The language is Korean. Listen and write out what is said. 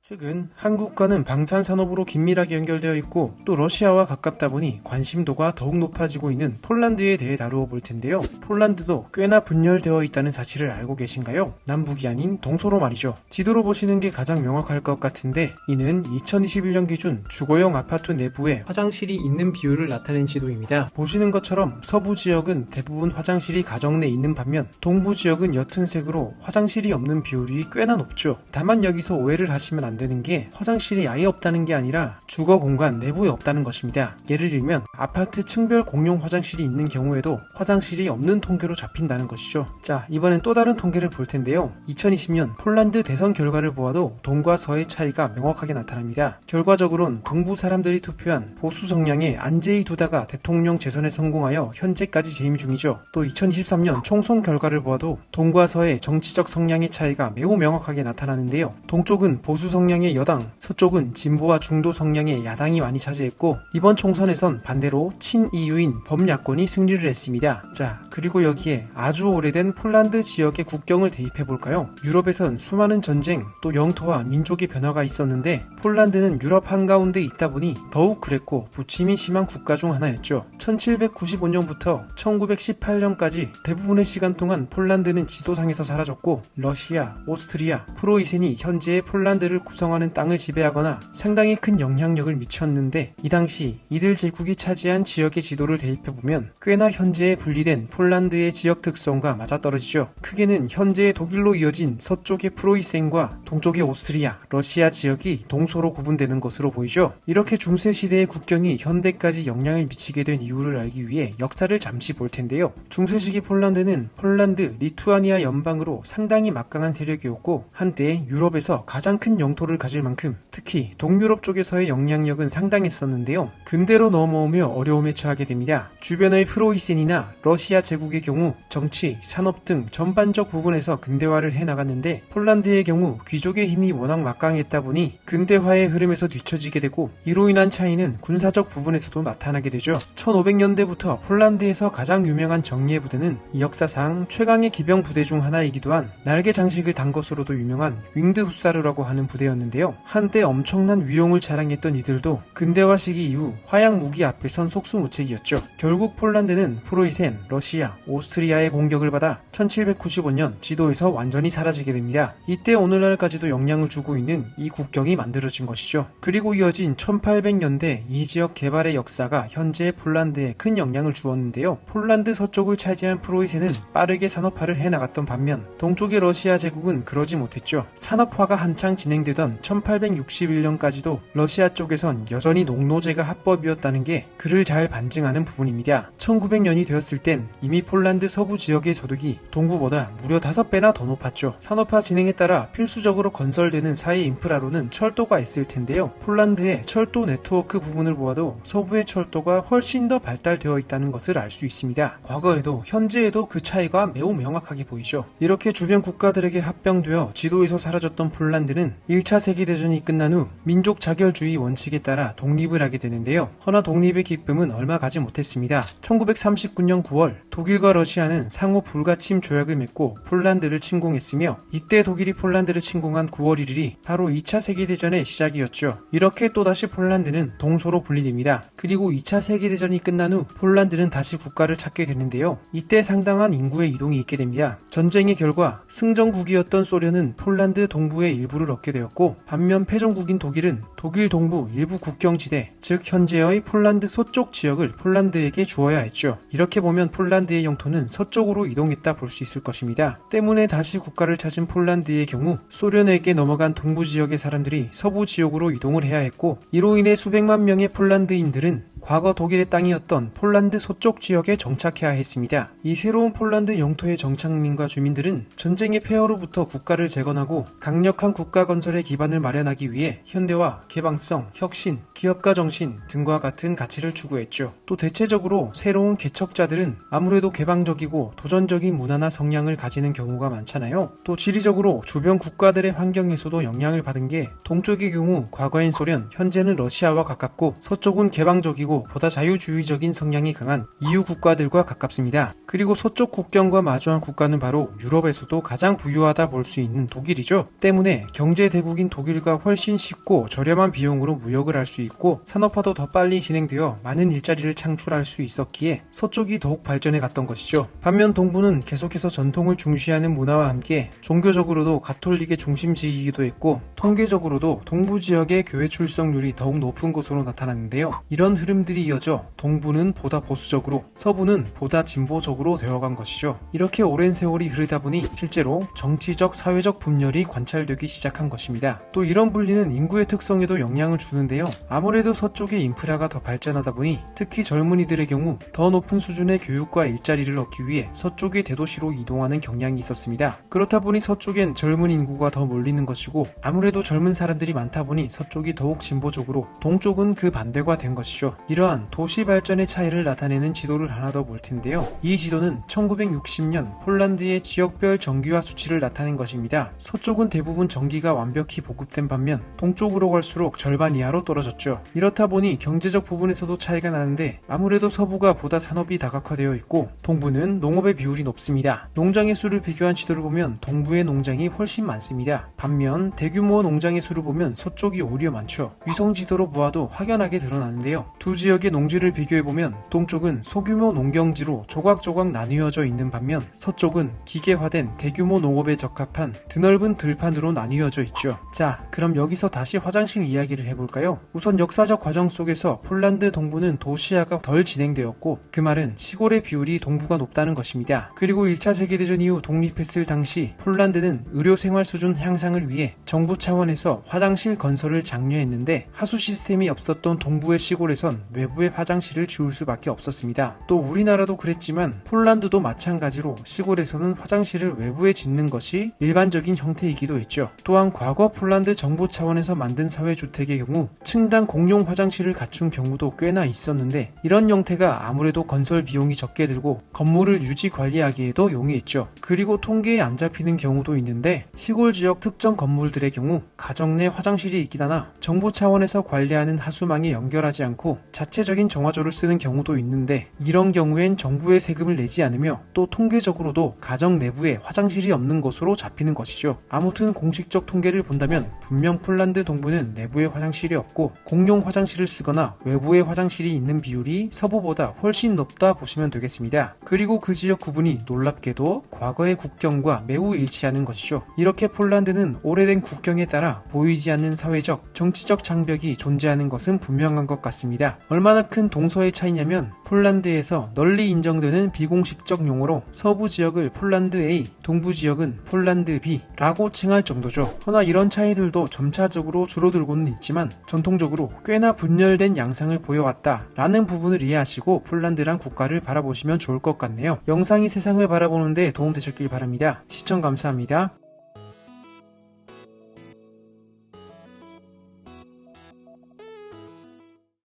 최근 한국과는 방산산업으로 긴밀하게 연결되어 있고 또 러시아와 가깝다 보니 관심도가 더욱 높아지고 있는 폴란드에 대해 다루어 볼 텐데요. 폴란드도 꽤나 분열되어 있다는 사실을 알고 계신가요? 남북이 아닌 동서로 말이죠. 지도로 보시는 게 가장 명확할 것 같은데 이는 2021년 기준 주거용 아파트 내부에 화장실이 있는 비율을 나타낸 지도입니다. 보시는 것처럼 서부 지역은 대부분 화장실이 가정 내에 있는 반면 동부 지역은 옅은 색으로 화장실이 없는 비율이 꽤나 높죠. 다만 여기서 오해를 하시면 안 되는 게 화장실이 아예 없다는 게 아니라 주거 공간 내부에 없다는 것입니다. 예를 들면 아파트 층별 공용 화장실이 있는 경우에도 화장실이 없는 통계로 잡힌다는 것이죠. 자, 이번엔 또 다른 통계를 볼 텐데요. 2020년 폴란드 대선 결과를 보아도 동과 서의 차이가 명확하게 나타납니다. 결과적으로는 동부 사람들이 투표한 보수 성향의 안제이 두다가 대통령 재선에 성공하여 현재까지 재임 중이죠. 또 2023년 총선 결과를 보아도 동과 서의 정치적 성향의 차이가 매우 명확하게 나타나는데요. 동쪽은 보수 성향의 여당, 서쪽은 진보와 중도 성향의 야당이 많이 차지했고 이번 총선에선 반대로 친EU인 범야권이 승리를 했습니다. 자, 그리고 여기에 아주 오래된 폴란드 지역의 국경을 대입해볼까요? 유럽에선 수많은 전쟁, 또 영토와 민족의 변화가 있었는데 폴란드는 유럽 한가운데 있다 보니 더욱 그랬고 부침이 심한 국가 중 하나였죠. 1795년부터 1918년까지 대부분의 시간 동안 폴란드는 지도상에서 사라졌고 러시아, 오스트리아, 프로이센이 현재의 폴란드를 구성하는 땅을 지배하거나 상당히 큰 영향력을 미쳤는데 이 당시 이들 제국이 차지한 지역의 지도를 대입해보면 꽤나 현재에 분리된 폴란드의 지역 특성과 맞아떨어지죠. 크게는 현재의 독일로 이어진 서쪽의 프로이센과 동쪽의 오스트리아, 러시아 지역이 동서로 구분되는 것으로 보이죠. 이렇게 중세시대의 국경이 현대까지 영향을 미치게 된 이유를 알기 위해 역사를 잠시 볼 텐데요. 중세시기 폴란드는 폴란드, 리투아니아 연방으로 상당히 막강한 세력이었고 한때 유럽에서 가장 큰 영토를 가질 만큼 특히 동유럽 쪽에서의 영향력은 상당했었는데요. 근대로 넘어오며 어려움에 처하게 됩니다. 주변의 프로이센이나 러시아 제국의 경우 정치, 산업 등 전반적 부분에서 근대화를 해나갔는데 폴란드의 경우 귀족의 힘이 워낙 막강했다 보니 근대화의 흐름에서 뒤처지게 되고 이로 인한 차이는 군사적 부분에서도 나타나게 되죠. 1500년대부터 폴란드에서 가장 유명한 정예 부대는 역사상 최강의 기병 부대 중 하나이기도 한 날개 장식을 단 것으로도 유명한 윙드 후사르라고 하는 부대였는데요. 한때 엄청난 위용을 자랑했던 이들도 근대화 시기 이후 화약 무기 앞에선 속수무책이었죠. 결국 폴란드는 프로이센, 러시아, 오스트리아의 공격을 받아 1795년 지도에서 완전히 사라지게 됩니다. 이때 오늘날까지도 영향을 주고 있는 이 국경이 만들어진 것이죠. 그리고 이어진 1800년대 이 지역 개발의 역사가 현재의 폴란드에 큰 영향을 주었는데요. 폴란드 서쪽을 차지한 프로이센은 빠르게 산업화를 해나갔던 반면 동쪽의 러시아 제국은 그러지 못했죠. 산업화가 한창 진행되던 1861년까지도 러시아 쪽에선 여전히 농노제가 합법이었다는 게 그를 잘 반증하는 부분입니다. 1900년이 되었을 땐 이미 폴란드 서부 지역의 소득이 동부보다 무려 5배나 더 높았죠. 산업화 진행에 따라 필수적으로 건설되는 사회 인프라로는 철도가 있을 텐데요. 폴란드의 철도 네트워크 부분을 보아도 서부의 철도가 훨씬 더 발달되어 있다는 것을 알 수 있습니다. 과거에도 현재에도 그 차이가 매우 명확하게 보이죠. 이렇게 주변 국가들에게 합병되어 지도에서 사라졌던 폴란드는 1차 세계대전이 끝난 후 민족 자결주의 원칙에 따라 독립을 하게 되는데요. 허나 독립의 기쁨은 얼마 가지 못했습니다. 1939년 9월 독일과 러시아는 상호 불가침 조약을 맺고 폴란드를 침공했으며 이때 독일이 폴란드를 침공한 9월 1일이 바로 2차 세계대전의 시작이었죠. 이렇게 또다시 폴란드는 동서로 분리됩니다. 그리고 2차 세계대전이 끝난 후 폴란드는 다시 국가를 찾게 되는데요. 이때 상당한 인구의 이동이 있게 됩니다. 전쟁의 결과 승전국이었던 소련은 폴란드 동부의 일부를 얻게 되었고 반면 패전국인 독일은 독일 동부 일부 국경지대, 즉 현재의 폴란드 서쪽 지역을 폴란드에게 주어야 했죠. 이렇게 보면 폴란드의 영토는 서쪽으로 이동했다 볼 수 있을 것입니다. 때문에 다시 국가를 찾은 폴란드의 경우 소련에게 넘어간 동부 지역의 사람들이 서부 지역으로 이동을 해야 했고 이로 인해 수백만 명의 폴란드인들은 과거 독일의 땅이었던 폴란드 서쪽 지역에 정착해야 했습니다. 이 새로운 폴란드 영토의 정착민과 주민들은 전쟁의 폐허로부터 국가를 재건하고 강력한 국가 건설의 기반을 마련하기 위해 현대화, 개방성, 혁신, 기업가 정신 등과 같은 가치를 추구했죠. 또 대체적으로 새로운 개척자들은 아무래도 개방적이고 도전적인 문화나 성향을 가지는 경우가 많잖아요. 또 지리적으로 주변 국가들의 환경에서도 영향을 받은 게 동쪽의 경우 과거엔 소련, 현재는 러시아와 가깝고 서쪽은 개방적이고 그리고 보다 자유주의적인 성향이 강한 EU 국가들과 가깝습니다. 그리고 서쪽 국경과 마주한 국가는 바로 유럽에서도 가장 부유하다 볼 수 있는 독일이죠. 때문에 경제 대국인 독일과 훨씬 쉽고 저렴한 비용으로 무역을 할 수 있고 산업화도 더 빨리 진행되어 많은 일자리를 창출할 수 있었기에 서쪽이 더욱 발전해 갔던 것이죠. 반면 동부는 계속해서 전통을 중시하는 문화와 함께 종교적으로도 가톨릭의 중심지이기도 했고 통계적으로도 동부 지역의 교회 출석률이 더욱 높은 것으로 나타났는데요. 이런 흐름들이 이어져 동부는 보다 보수적으로 서부는 보다 진보적으로 되어간 것이죠. 이렇게 오랜 세월이 흐르다 보니 실제로 정치적, 사회적 분열이 관찰되기 시작한 것입니다. 또 이런 분리는 인구의 특성에도 영향을 주는데요. 아무래도 서쪽의 인프라가 더 발전하다 보니 특히 젊은이들의 경우 더 높은 수준의 교육과 일자리를 얻기 위해 서쪽의 대도시로 이동하는 경향이 있었습니다. 그렇다 보니 서쪽엔 젊은 인구가 더 몰리는 것이고 아무래도 젊은 사람들이 많다 보니 서쪽이 더욱 진보적으로 동쪽은 그 반대가 된 것이죠. 이러한 도시 발전의 차이를 나타내는 지도를 하나 더 볼 텐데요. 이 지도는 1960년 폴란드의 지역별 전기화 수치를 나타낸 것입니다. 서쪽은 대부분 전기가 완벽히 보급된 반면 동쪽으로 갈수록 절반 이하로 떨어졌죠. 이렇다 보니 경제적 부분에서도 차이가 나는데 아무래도 서부가 보다 산업이 다각화되어 있고 동부는 농업의 비율이 높습니다. 농장의 수를 비교한 지도를 보면 동부의 농장이 훨씬 많습니다. 반면 대규모 농장의 수를 보면 서쪽이 오히려 많죠. 위성 지도로 보아도 확연하게 드러나는데요. 두 지역의 농지를 비교해보면 동쪽은 소규모 농경지로 조각조각 나뉘어져 있는 반면 서쪽은 기계화된 대규모 농업에 적합한 드넓은 들판으로 나뉘어져 있죠. 자, 그럼 여기서 다시 화장실 이야기를 해볼까요? 우선 역사적 과정 속에서 폴란드 동부는 도시화가 덜 진행되었고 그 말은 시골의 비율이 동부가 높다는 것입니다. 그리고 1차 세계대전 이후 독립했을 당시 폴란드는 의료 생활 수준 향상을 위해 정부 차원에서 화장실 건설을 장려했는데 하수 시스템이 없었던 동부의 시골에선 외부의 화장실을 지을 수밖에 없었습니다. 또 우리나라도 그랬지만 폴란드도 마찬가지로 시골에서는 화장실을 외부에 짓는 것이 일반적인 형태이기도 했죠. 또한 과거 폴란드 정부 차원에서 만든 사회주택의 경우 층당 공용 화장실을 갖춘 경우도 꽤나 있었는데 이런 형태가 아무래도 건설 비용이 적게 들고 건물을 유지 관리하기에도 용이했죠. 그리고 통계에 안 잡히는 경우도 있는데 시골 지역 특정 건물들의 경우 가정 내 화장실이 있긴 하나 정부 차원에서 관리하는 하수망에 연결하지 않고 자체적인 정화조를 쓰는 경우도 있는데 이런 경우엔 정부의 세금을 내지 않으며 또 통계적으로도 가정 내부에 화장실이 없는 것으로 잡히는 것이죠. 아무튼 공식적 통계를 본다면 분명 폴란드 동부는 내부에 화장실이 없고 공용 화장실을 쓰거나 외부에 화장실이 있는 비율이 서부보다 훨씬 높다 보시면 되겠습니다. 그리고 그 지역 구분이 놀랍게도 과거의 국경과 매우 일치하는 것이죠. 이렇게 폴란드는 오래된 국경에 따라 보이지 않는 사회적, 정치적 장벽이 존재하는 것은 분명한 것 같습니다. 얼마나 큰 동서의 차이냐면 폴란드에서 널리 인정되는 비공식적 용어로 서부 지역을 폴란드 A, 동부 지역은 폴란드 B라고 칭할 정도죠. 허나 이런 차이들도 점차적으로 줄어들고는 있지만 전통적으로 꽤나 분열된 양상을 보여왔다라는 부분을 이해하시고 폴란드란 국가를 바라보시면 좋을 것 같네요. 영상이 세상을 바라보는데 도움되셨길 바랍니다. 시청 감사합니다.